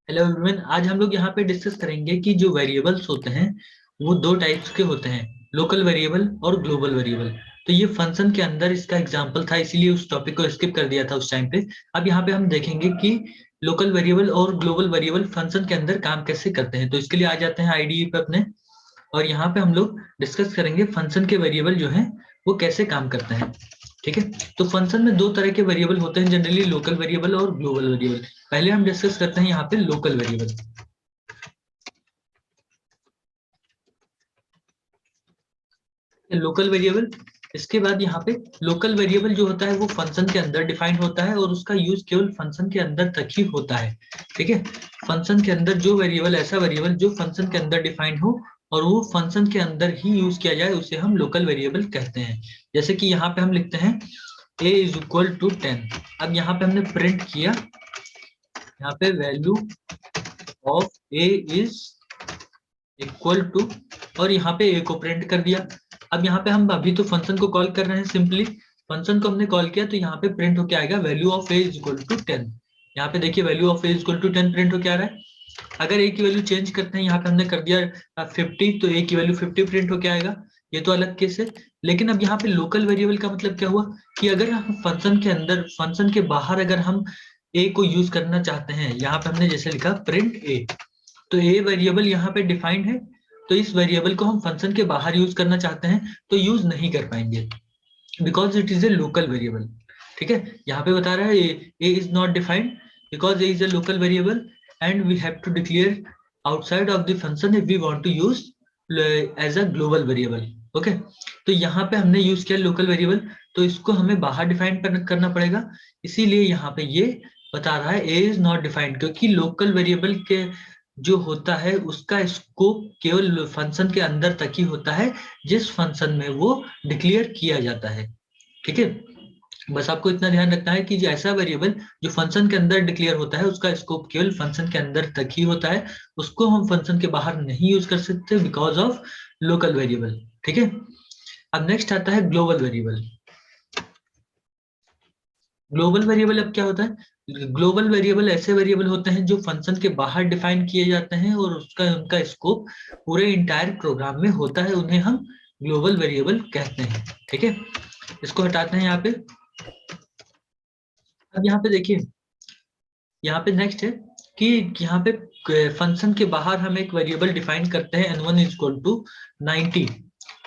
Hello everyone, आज हम लोग यहाँ पे डिस्कस करेंगे कि जो वेरिएबल्स होते हैं वो दो टाइप्स के होते हैं, लोकल वेरिएबल और ग्लोबल वेरिएबल। तो ये फंक्शन के अंदर इसका एग्जांपल था, इसीलिए उस टॉपिक को स्किप कर दिया था उस टाइम पे। अब यहाँ पे हम देखेंगे कि लोकल वेरिएबल और ग्लोबल वेरिएबल फंक्शन के अंदर काम कैसे करते हैं। तो इसके लिए आ जाते हैं आईडीई पे अपने, और यहाँ पे हम लोग डिस्कस करेंगे फंक्शन के वेरिएबल जो है वो कैसे काम करते हैं। ठीक है, तो फंक्शन में दो तरह के वेरिएबल होते हैं जनरली, लोकल वेरिएबल और ग्लोबल वेरिएबल। पहले हम डिस्कस करते हैं यहाँ पे लोकल वेरिएबल। लोकल वेरिएबल, इसके बाद यहाँ पे लोकल वेरिएबल जो होता है वो फंक्शन के अंदर डिफाइंड होता है और उसका यूज केवल फंक्शन के अंदर तक ही होता है। ठीक है, फंक्शन के अंदर जो वेरिएबल, ऐसा वेरिएबल जो फंक्शन के अंदर डिफाइंड हो और वो फंक्शन के अंदर ही यूज किया जाए, उसे हम लोकल वेरिएबल कहते हैं। जैसे कि यहाँ पे हम लिखते हैं a इज इक्वल टू 10। अब यहाँ पे हमने प्रिंट किया, यहाँ पे value of a is equal to, और यहाँ पे a को प्रिंट कर दिया। अब यहाँ पे हम अभी तो फंक्शन को कॉल कर रहे हैं, सिंपली फंक्शन को हमने कॉल किया तो यहाँ पे प्रिंट होके आएगा value of a is equal to 10। यहाँ पे देखिए value of a is equal to 10 print होके आ रहा है। अगर a की वैल्यू चेंज करते हैं, यहाँ पे हमने कर दिया 50, तो a की वैल्यू 50 प्रिंट होके आएगा। ये तो अलग केस है। लेकिन अब यहाँ पे लोकल वेरिएबल का मतलब क्या हुआ कि अगर हम फंक्शन के अंदर, फंक्शन के बाहर अगर हम a को यूज करना चाहते हैं, यहाँ पे हमने जैसे लिखा प्रिंट a, तो a वेरिएबल यहाँ पे डिफाइंड है, तो इस वेरिएबल को हम फंक्शन के बाहर यूज करना चाहते हैं तो यूज नहीं कर पाएंगे, because it is a local variable. ठीक है, यहाँ पे बता रहा है A is not defined because A is a local variable and we have to declare outside of the function if we want to use as a global variable. Okay, तो यहाँ पे हमने यूज किया लोकल वेरिएबल, तो इसको हमें बाहर define करना पड़ेगा। इसीलिए यहाँ पे ये बता रहा है ए इज नॉट डिफाइंड, क्योंकि लोकल वेरिएबल के जो होता है उसका स्कोप केवल फंक्शन के अंदर तक ही होता है जिस फंक्शन में वो डिक्लेयर किया जाता है। ठीक है, बस आपको इतना ध्यान रखना है कि जो ऐसा वेरिएबल जो फंक्शन के अंदर डिक्लेयर होता है उसका स्कोप केवल फंक्शन के अंदर तक ही होता है, उसको हम फंक्शन के बाहर नहीं यूज कर सकते बिकॉज ऑफ लोकल वेरिएबल। ठीक है, अब नेक्स्ट आता है ग्लोबल वेरिएबल। ग्लोबल वेरिएबल अब क्या होता है? ग्लोबल वेरिएबल ऐसे वेरिएबल होते हैं जो फंक्शन के बाहर डिफाइन किए जाते हैं और उसका उनका स्कोप पूरे इंटायर प्रोग्राम में होता है, उन्हें हम ग्लोबल वेरिएबल कहते हैं। ठीक है, इसको हटाते हैं यहाँ पे। अब यहाँ पे देखिए, यहाँ पे नेक्स्ट है कि यहाँ पे फंक्शन के बाहर हम एक वेरिएबल डिफाइन करते हैं n1 इज इक्वल टू 90।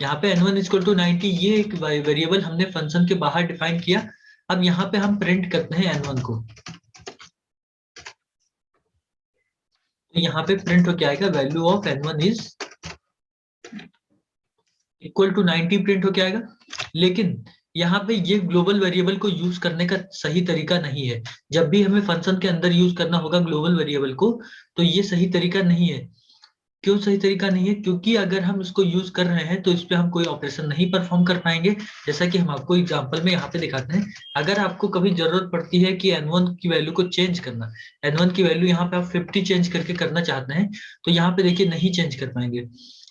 यहाँ पे n1 इज इक्वल टू 90, ये एक वेरिएबल हमने फंक्शन के बाहर डिफाइन किया। अब यहाँ पे हम प्रिंट करते हैं n1 को, तो यहाँ पे प्रिंट हो क्या आएगा, value of n1 is equal to 90 print हो क्या आएगा। लेकिन यहाँ पे ये ग्लोबल वेरिएबल को यूज करने का सही तरीका नहीं है। जब भी हमें फंक्शन के अंदर यूज करना होगा ग्लोबल वेरिएबल को, तो ये सही तरीका नहीं है। क्यों सही तरीका नहीं है? क्योंकि अगर हम इसको यूज कर रहे हैं तो इस पे हम कोई ऑपरेशन नहीं परफॉर्म कर पाएंगे। जैसा कि हम आपको एग्जांपल में यहाँ पे दिखाते हैं। अगर आपको कभी जरूरत पड़ती है कि n1 की वैल्यू को चेंज करना, n1 की वैल्यू यहाँ पे आप 50 चेंज करके करना चाहते हैं, तो यहाँ पे देखिए नहीं चेंज कर पाएंगे।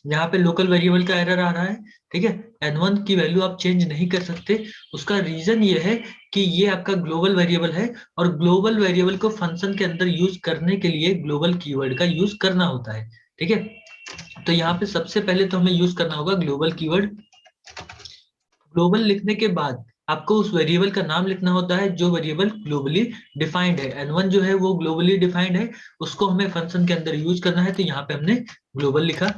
यहाँ पे लोकल वेरिएबल का एरर आ रहा है। ठीक है, n1 की वैल्यू आप चेंज नहीं कर सकते। उसका रीजन ये है कि ये आपका ग्लोबल वेरिएबल है और ग्लोबल वेरिएबल को फंक्शन के अंदर यूज करने के लिए ग्लोबल कीवर्ड का यूज करना होता है। ठीक है, तो यहाँ पे सबसे पहले तो हमें यूज करना होगा ग्लोबल कीवर्ड। ग्लोबल लिखने के बाद आपको उस वेरिएबल का नाम लिखना होता है जो वेरिएबल ग्लोबली डिफाइंड है। n1 जो है वो ग्लोबली डिफाइंड है, उसको हमें फंक्शन के अंदर यूज करना है, तो यहाँ पे हमने ग्लोबल लिखा।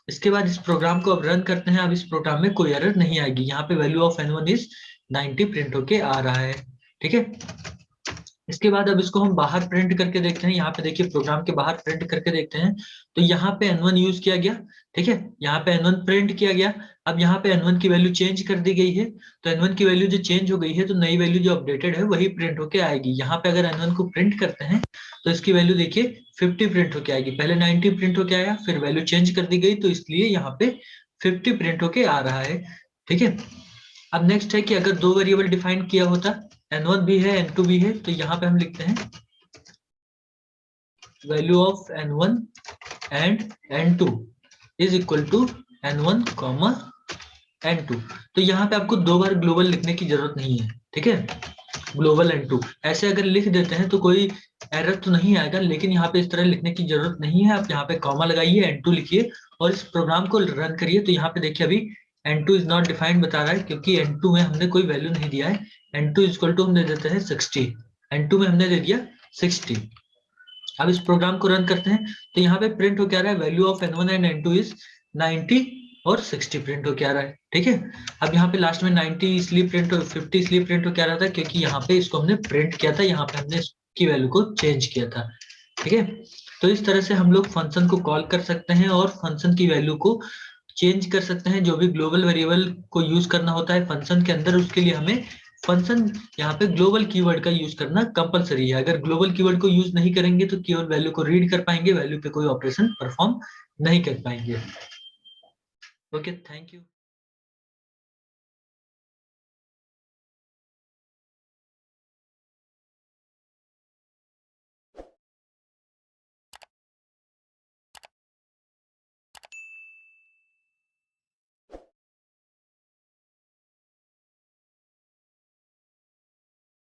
इसके बाद इस प्रोग्राम को अब रन करते हैं। अब इस प्रोग्राम में कोई एरर नहीं आएगी, यहाँ पे value of n1 is 90 print होके आ रहा है। ठीक है, इसके बाद अब इसको हम बाहर प्रिंट करके देखते हैं। यहाँ पे देखिए प्रोग्राम के बाहर प्रिंट करके देखते हैं, तो यहाँ पे n1 यूज किया गया। ठीक है, यहाँ पे n1 प्रिंट किया गया। अब यहाँ पे n1 की वैल्यू चेंज कर दी गई है, तो n1 की वैल्यू जो चेंज हो गई है तो नई वैल्यू जो अपडेटेड है वही प्रिंट होके आएगी। यहाँ पे अगर n1 को प्रिंट करते हैं तो इसकी वैल्यू देखिए 50 प्रिंट होके आएगी। पहले 90 प्रिंट होके आया, फिर वैल्यू चेंज कर दी गई, तो इसलिए यहाँ पे 50 प्रिंट होके आ रहा है। ठीक है, अब नेक्स्ट है कि अगर दो वेरिएबल डिफाइन किया होता, n1 भी है n2 भी है, तो यहाँ पे हम लिखते हैं value of n1 and n2 is equal to n1 n2। तो यहाँ पे आपको दो बार ग्लोबल लिखने की जरूरत नहीं है। ठीक है, ग्लोबल N2 ऐसे अगर लिख देते हैं तो कोई एरर तो नहीं आएगा, लेकिन यहाँ पे इस तरह लिखने की जरूरत नहीं है। आप यहाँ पे कॉमा लगाइए, N2 लिखिए और इस प्रोग्राम को रन करिए। तो यहाँ पे देखिए अभी N2 इज नॉट डिफाइंड बता रहा है, क्योंकि N2 में हमने कोई वैल्यू नहीं दिया है। N2 इक्वल टू हम दे देते हैं 60, N2 में हमने दे दिया 60। अब इस प्रोग्राम को रन करते हैं तो यहाँ पे प्रिंट हो क्या रहा है, value of N1 and N2 is 90 और 60 प्रिंट हो क्या रहा है। ठीक है, अब यहाँ पे लास्ट में 90 इसलिए प्रिंट हो, 50 इसलिए प्रिंट हो क्या रहा था, क्योंकि यहाँ पे इसको हमने प्रिंट किया था, यहाँ पे हमने इसकी वैल्यू को चेंज किया था। ठीक है, तो इस तरह से हम लोग फंक्शन को कॉल कर सकते हैं और फंक्शन की वैल्यू को चेंज कर सकते हैं। जो भी ग्लोबल वेरिएबल को यूज करना होता है फंक्शन के अंदर, उसके लिए हमें फंक्शन यहाँ पे ग्लोबल कीवर्ड का यूज करना कंपलसरी है। अगर ग्लोबल कीवर्ड को यूज नहीं करेंगे तो केवल वैल्यू को रीड कर पाएंगे, वैल्यू पे कोई ऑपरेशन परफॉर्म नहीं कर पाएंगे। Okay, thank you.